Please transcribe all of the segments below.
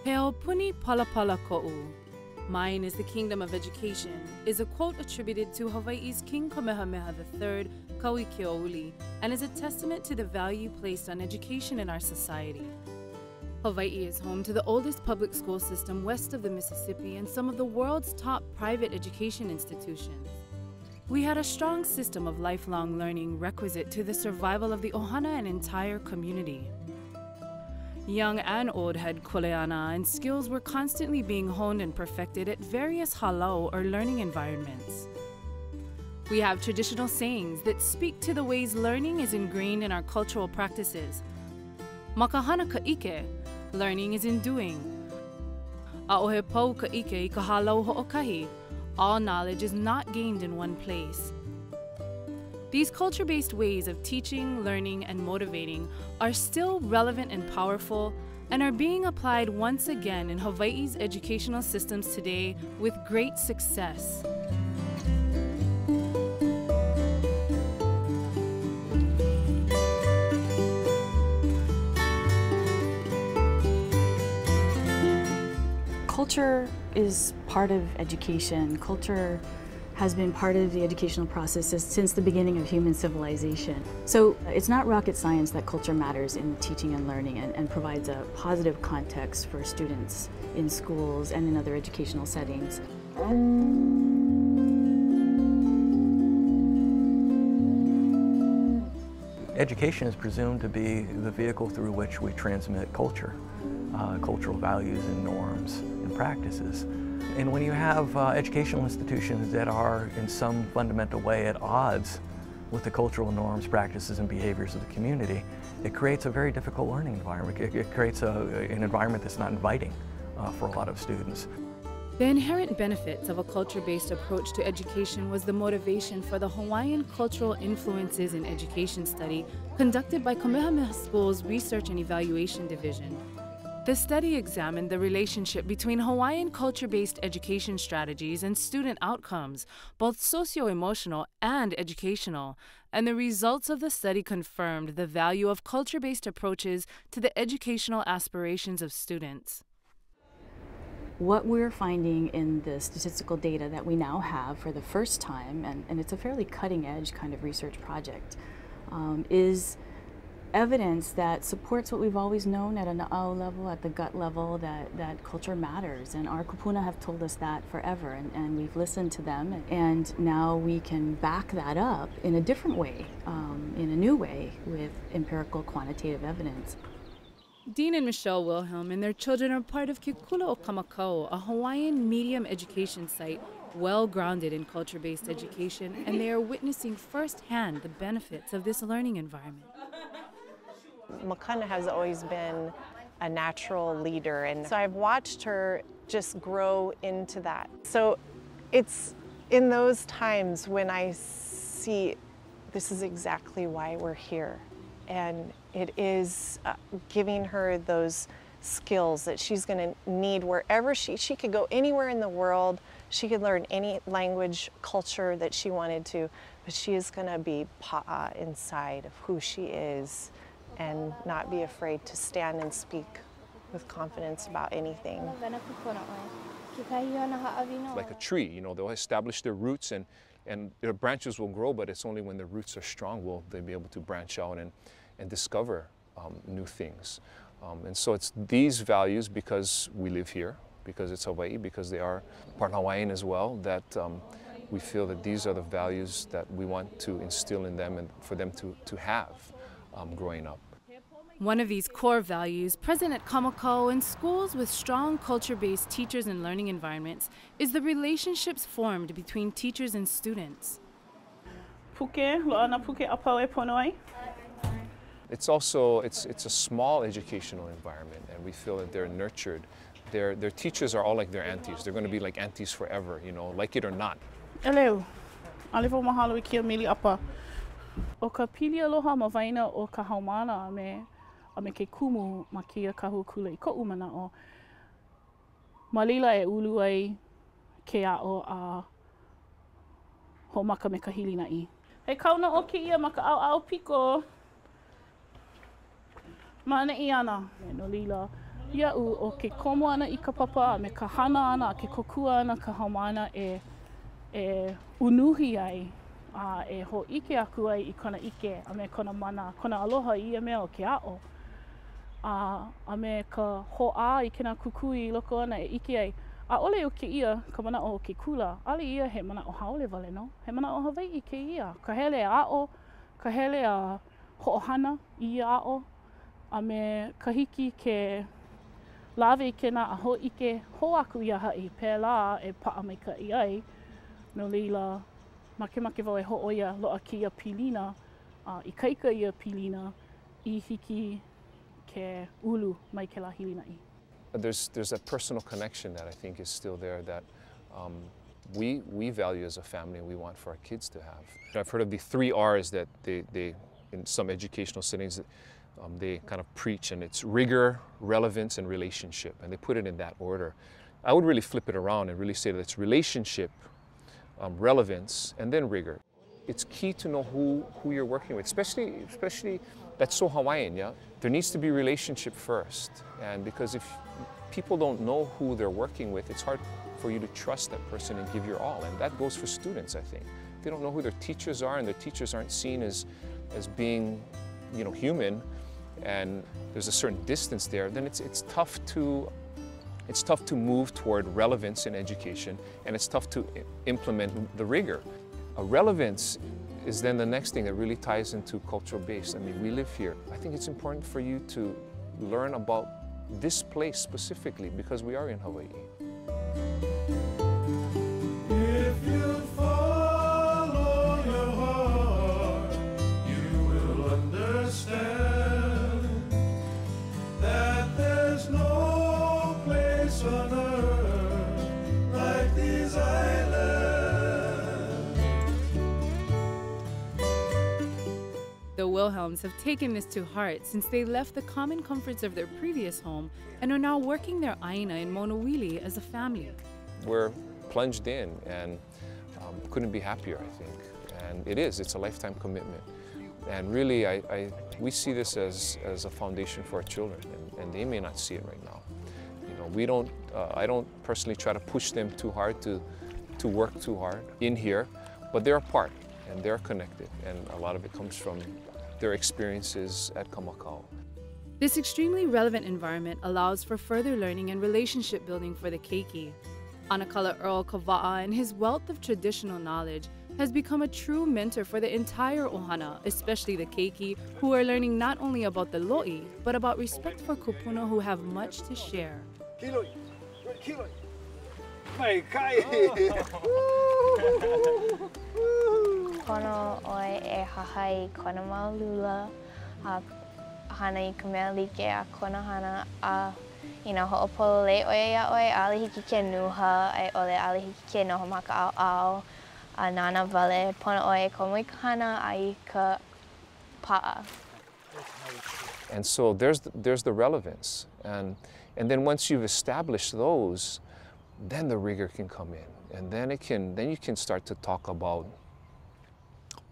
Heopuni Palapala Ko'u, "Mine is the kingdom of education," is a quote attributed to Hawaii's King Kamehameha III Kauikeouli and is a testament to the value placed on education in our society. Hawaii is home to the oldest public school system west of the Mississippi and some of the world's top private education institutions. We had a strong system of lifelong learning requisite to the survival of the ohana and entire community. Young and old had kuleana, and skills were constantly being honed and perfected at various halau or learning environments. We have traditional sayings that speak to the ways learning is ingrained in our cultural practices. Makahana ka'ike, learning is in doing. A'ohe pou ka'ike I ka halau ho'okahi, all knowledge is not gained in one place. These culture-based ways of teaching, learning, and motivating are still relevant and powerful and are being applied once again in Hawaii's educational systems today with great success. Culture is part of education. Culture has been part of the educational process since the beginning of human civilization. So it's not rocket science that culture matters in teaching and learning and provides a positive context for students in schools and in other educational settings. Education is presumed to be the vehicle through which we transmit culture, cultural values and norms and practices. And when you have educational institutions that are in some fundamental way at odds with the cultural norms, practices, and behaviors of the community, it creates a very difficult learning environment. It creates an environment that's not inviting for a lot of students. The inherent benefits of a culture-based approach to education was the motivation for the Hawaiian Cultural Influences in Education study conducted by Kamehameha School's Research and Evaluation Division. The study examined the relationship between Hawaiian culture-based education strategies and student outcomes, both socio-emotional and educational, and the results of the study confirmed the value of culture-based approaches to the educational aspirations of students. What we're finding in the statistical data that we now have for the first time, and it's a fairly cutting-edge kind of research project, is evidence that supports what we've always known at an a'au level, at the gut level, that culture matters. And our kupuna have told us that forever, and we've listened to them, and now we can back that up in a different way, in a new way, with empirical quantitative evidence. Dean and Michelle Wilhelm and their children are part of Kekula o Kamakau, a Hawaiian medium education site well grounded in culture-based education, and they are witnessing firsthand the benefits of this learning environment. Makana has always been a natural leader, and so I've watched her just grow into that. So it's in those times when I see this is exactly why we're here, and it is giving her those skills that she's going to need wherever she could go anywhere in the world. She could learn any language, culture that she wanted to, but she is going to be pa'a inside of who she is and not be afraid to stand and speak with confidence about anything. Like a tree, you know, they'll establish their roots and their branches will grow, but it's only when their roots are strong will they be able to branch out and discover new things. And so it's these values, because we live here, because it's Hawaii, because they are part Hawaiian as well, that we feel that these are the values that we want to instill in them and for them to have growing up. One of these core values present at Kamakau and schools with strong culture-based teachers and learning environments is the relationships formed between teachers and students. It's also, it's a small educational environment, and we feel that they're nurtured. Their teachers are all like their aunties. They're going to be like aunties forever, you know, like it or not. Hello. Alivo mahalo I kia mili apa. O ka pili aloha ma waina o ka haumana a me ke kumu ma kia kahu kula I ko'u mana'o. Malila e ulu ai ke a'o a homaka me ka hili na'i. He kauna o ke ia ma ka au piko. Ma'ana I ana. No lila Ia'u o ke komo ana I ka papa, me ka hana ana, ke kokua ana ka haumana e unuhi ai, e ho'ike aku ai I kona ike, a me kona mana, kona aloha I ia mea o ke a'o. A me ka ho'a I kena kukui I loko ana e ike ai, a'ole o ke ia ka mana'o o ke kula, ale ia he mana'o haole wale no? He mana'o Hawai'i ke ia. Ka hele a a'o, ka hele a ho'ohana I ia a'o, a me ka hiki ke lawe kena a ho'ike ho aku ia ha'i pēlā e pa'a maika'i ai. No leila, makemake wau e ho'oia lo'a ki ia pilina, I kaika ia pilina, I hiki ke ulu mai ke la hilina'i. There's that personal connection that I think is still there that we value as a family and we want for our kids to have. I've heard of the 3 R's that they in some educational settings, they kind of preach, and it's rigor, relevance, and relationship, and they put it in that order. I would really flip it around and really say that it's relationship, relevance, and then rigor. It's key to know who you're working with, especially that's so Hawaiian, yeah? There needs to be relationship first, and because if people don't know who they're working with, it's hard for you to trust that person and give your all, and that goes for students, I think. If they don't know who their teachers are and their teachers aren't seen as being, you know, human, and there's a certain distance there, then it's tough to move toward relevance in education, and it's tough to implement the rigor. A relevance is then the next thing that really ties into cultural base. I mean, we live here. I think it's important for you to learn about this place specifically because we are in Hawaii. If you follow your heart, you will understand that there's no place on earth like these islands. The Wilhelms have taken this to heart since they left the common comforts of their previous home and are now working their aina in Monowili as a family. We're plunged in and couldn't be happier, I think. And it's a lifetime commitment. And really, we see this as a foundation for our children, and they may not see it right now. You know, I don't personally try to push them too hard to work too hard in here, but they're a part and they're connected, and a lot of it comes from their experiences at Kamakau. This extremely relevant environment allows for further learning and relationship building for the keiki. Anakala Earl Kava'a and his wealth of traditional knowledge has become a true mentor for the entire ohana, especially the keiki, who are learning not only about the lo'i, but about respect for kupuna who have much to share. Kono oi e hahai kona maulula, hana I ka mea like a kona hana a ho'opolo le oi a oi ale hiki ke nuha ai ole ale hiki ke noho maka au au a nana vale pono oi ko mai ka hana ai ka pa'a. And so there's the relevance, and then once you've established those, then the rigor can come in, and then you can start to talk about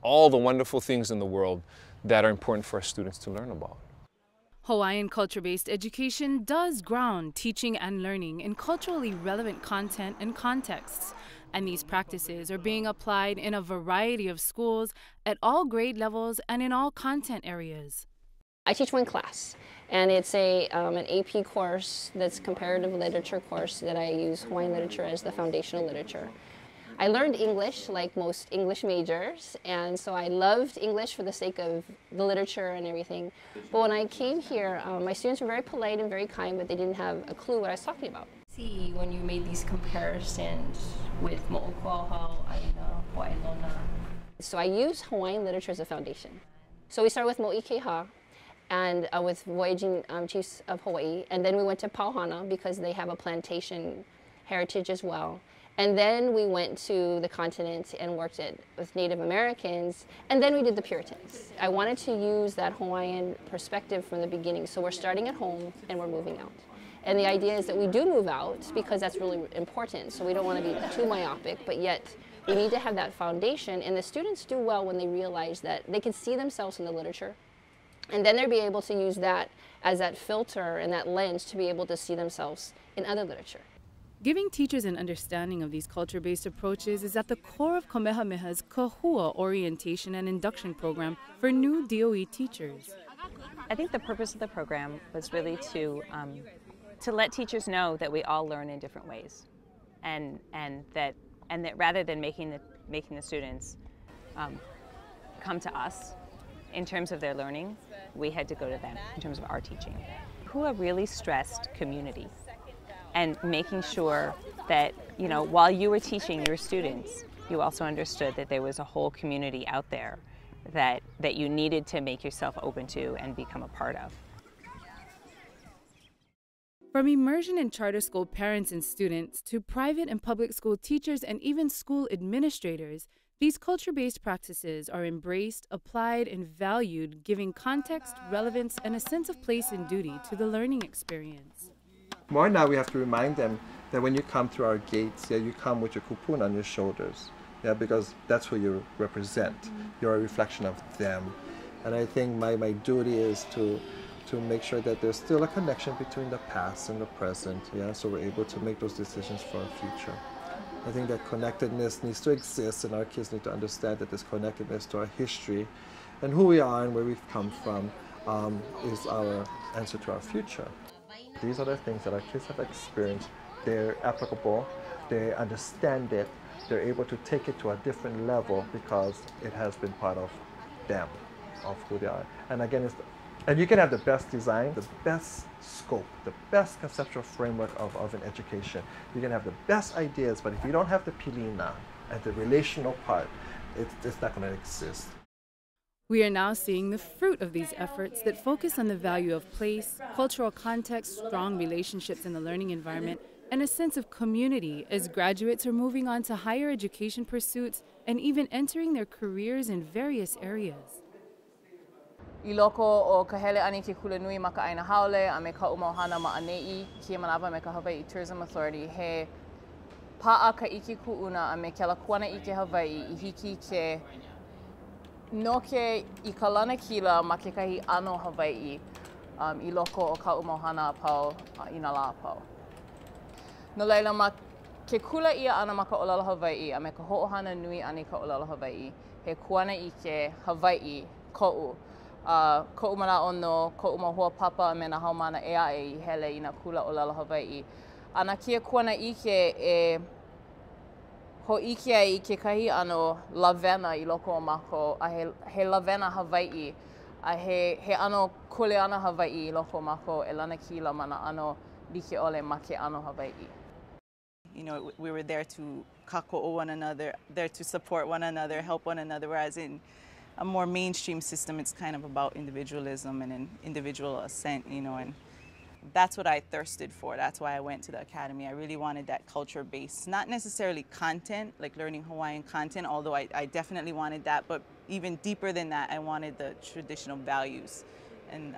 all the wonderful things in the world that are important for our students to learn about. Hawaiian culture-based education does ground teaching and learning in culturally relevant content and contexts, and these practices are being applied in a variety of schools at all grade levels and in all content areas. I teach one class, and it's an AP course that's comparative literature course that I use Hawaiian literature as the foundational literature. I learned English like most English majors, and so I loved English for the sake of the literature and everything. But when I came here, my students were very polite and very kind, but they didn't have a clue what I was talking about. See, when you made these comparisons with Mo'okuahau, Aina, Hawaiilona. So I use Hawaiian literature as a foundation. So we started with Mo'ikeha, and with Voyaging Chiefs of Hawaii, and then we went to Pauhana because they have a plantation heritage as well. And then we went to the continent and worked with Native Americans, and then we did the Puritans. I wanted to use that Hawaiian perspective from the beginning, so we're starting at home and we're moving out. And the idea is that we do move out because that's really important, so we don't want to be too myopic, but yet we need to have that foundation, and the students do well when they realize that they can see themselves in the literature, And then they'll be able to use that as that filter and that lens to be able to see themselves in other literature. Giving teachers an understanding of these culture-based approaches is at the core of Kamehameha's Kahua orientation and induction program for new DOE teachers. I think the purpose of the program was really to let teachers know that we all learn in different ways, and that rather than making the students come to us in terms of their learning, we had to go to them in terms of our teaching. Kahua really stressed community and making sure that, you know, while you were teaching your students, you also understood that there was a whole community out there that you needed to make yourself open to and become a part of. From immersion in charter school parents and students to private and public school teachers and even school administrators, these culture-based practices are embraced, applied, and valued, giving context, relevance, and a sense of place and duty to the learning experience. More now we have to remind them that when you come through our gates, you come with your kupuna on your shoulders, because that's who you represent. You're a reflection of them. And I think my duty is to make sure that there's still a connection between the past and the present, so we're able to make those decisions for our future. I think that connectedness needs to exist, and our kids need to understand that this connectedness to our history and who we are and where we've come from is our answer to our future. These are the things that our kids have experienced. They're applicable, they understand it, they're able to take it to a different level because it has been part of them, of who they are. And again, and you can have the best design, the best scope, the best conceptual framework of an education. You can have the best ideas, but if you don't have the pilina and the relational part, it's not going to exist. We are now seeing the fruit of these efforts that focus on the value of place, cultural context, strong relationships in the learning environment, and a sense of community as graduates are moving on to higher education pursuits and even entering their careers in various areas. I loko o ka hele ani ke kula nui ma ka aina haole a me ka umauhana ma anei kia manawa me ka Hawaii Tourism Authority he pa'a ka iki ku'una a me ke lakuana i ke Hawaii I hiki ke noke I ka lana kila ma ke kahi ano Hawaii I loko o ka umauhana a pau I nā la a pau. No leila ma ke kula ia ana ma ka olala Hawaii a me ka ho'ohana nui ani ka olala Hawaii he kuana I ke Hawaii ko'u. Ko'u mana ono, ko'u mahua papa me na haumana ea I hele I na kula olala Hawaii. Ana kia kuana ike e ho'ike ai ke kahi ano lavena I loko o mako a he lavena Hawaii a he ano kuleana Hawaii I loko o mako e lana kila mana ano like ole ma ke ano Hawaii. You know, we were there to kako'o one another, there to support one another, help one another, whereas in a more mainstream system, it's kind of about individualism and an individual ascent, you know, and that's what I thirsted for. That's why I went to the academy. I really wanted that culture base, not necessarily content, like learning Hawaiian content, although I definitely wanted that, but even deeper than that, I wanted the traditional values. And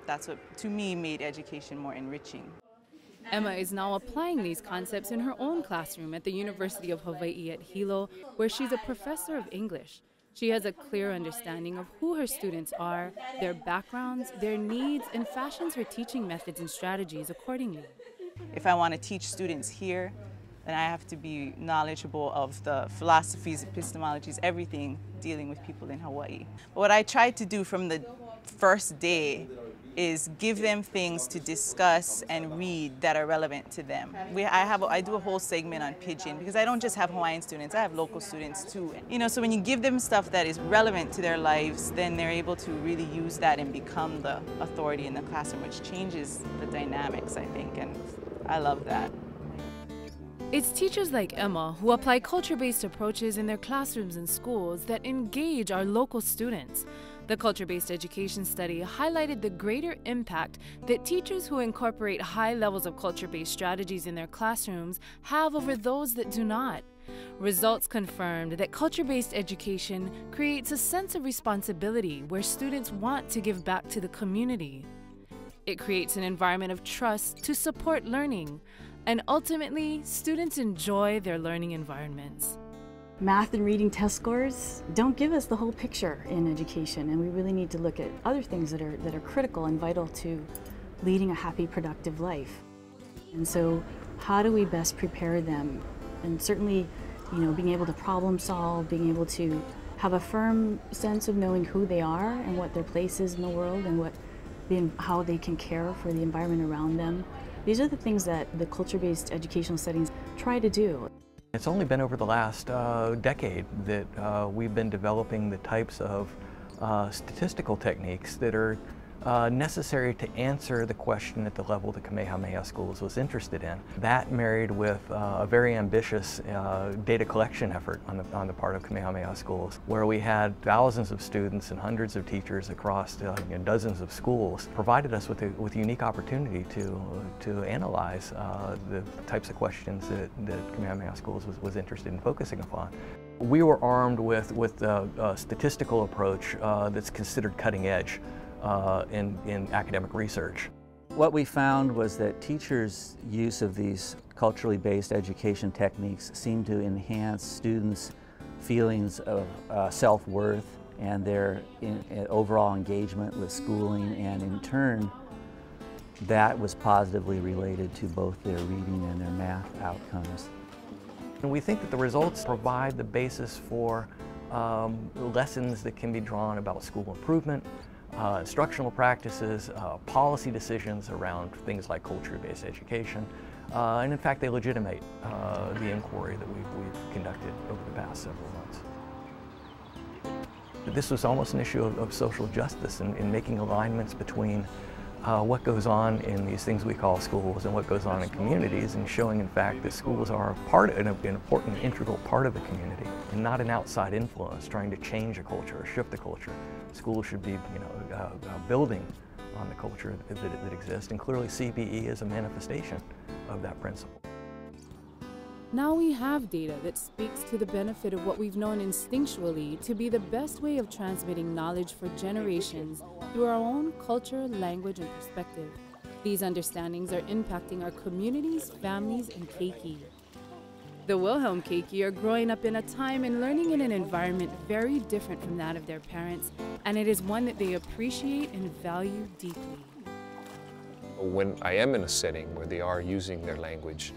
that's what, to me, made education more enriching. Emma is now applying these concepts in her own classroom at the University of Hawaii at Hilo, where she's a professor of English. She has a clear understanding of who her students are, their backgrounds, their needs, and fashions her teaching methods and strategies accordingly. If I want to teach students here, then I have to be knowledgeable of the philosophies, epistemologies, everything dealing with people in Hawaii. But what I tried to do from the first day is give them things to discuss and read that are relevant to them. I do a whole segment on Pidgin because I don't just have Hawaiian students, I have local students too. You know, so when you give them stuff that is relevant to their lives, then they're able to really use that and become the authority in the classroom, which changes the dynamics, I think, and I love that. It's teachers like Emma who apply culture-based approaches in their classrooms and schools that engage our local students. The culture-based education study highlighted the greater impact that teachers who incorporate high levels of culture-based strategies in their classrooms have over those that do not. Results confirmed that culture-based education creates a sense of responsibility where students want to give back to the community. It creates an environment of trust to support learning, and ultimately, students enjoy their learning environments. math and reading test scores don't give us the whole picture in education, and we really need to look at other things that are critical and vital to leading a happy, productive life. And so how do we best prepare them? And certainly, you know, being able to problem solve, being able to have a firm sense of knowing who they are and what their place is in the world and how they can care for the environment around them. These are the things that the culture-based educational settings try to do. It's only been over the last decade that we've been developing the types of statistical techniques that are necessary to answer the question at the level that Kamehameha Schools was interested in. That married with a very ambitious data collection effort on the part of Kamehameha Schools, where we had thousands of students and hundreds of teachers across dozens of schools, provided us with a unique opportunity to analyze the types of questions that Kamehameha Schools was interested in focusing upon. We were armed with a statistical approach that's considered cutting edge in academic research. What we found was that teachers' use of these culturally based education techniques seemed to enhance students' feelings of self-worth and their overall engagement with schooling, and in turn that was positively related to both their reading and their math outcomes. And we think that the results provide the basis for lessons that can be drawn about school improvement, instructional practices, policy decisions around things like culture-based education, and in fact they legitimate the inquiry that we've conducted over the past several months. This was almost an issue of social justice in making alignments between what goes on in these things we call schools and what goes on in communities, and showing in fact that schools are an important integral part of the community and not an outside influence trying to change a culture or shift a culture. Schools should be building on the culture that exists, and clearly CBE is a manifestation of that principle. Now we have data that speaks to the benefit of what we've known instinctually to be the best way of transmitting knowledge for generations through our own culture, language, and perspective. These understandings are impacting our communities, families, and keiki. The Wilhelm keiki are growing up in a time and learning in an environment very different from that of their parents, and it is one that they appreciate and value deeply. When I am in a setting where they are using their language,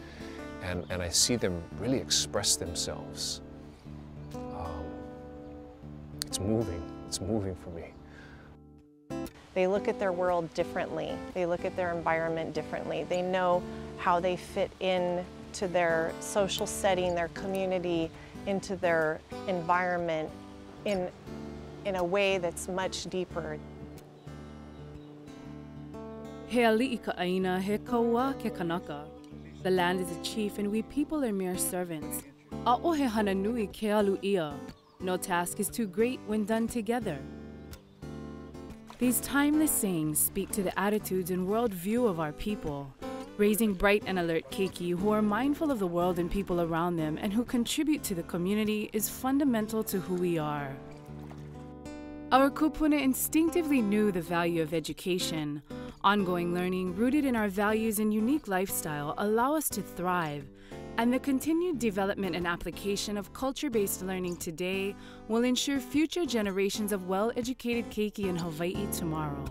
and I see them really express themselves, it's moving for me. They look at their world differently. They look at their environment differently. They know how they fit in to their social setting, their community, into their environment in a way that's much deeper. He ali'i ka aina, he kaua ke kanaka. The land is a chief and we people are mere servants. A'o he hana nui ke alu ia. No task is too great when done together. These timeless sayings speak to the attitudes and worldview of our people, raising bright and alert keiki who are mindful of the world and people around them and who contribute to the community is fundamental to who we are. Our kupuna instinctively knew the value of education. Ongoing learning rooted in our values and unique lifestyle allow us to thrive, and the continued development and application of culture-based learning today will ensure future generations of well-educated keiki in Hawaii tomorrow.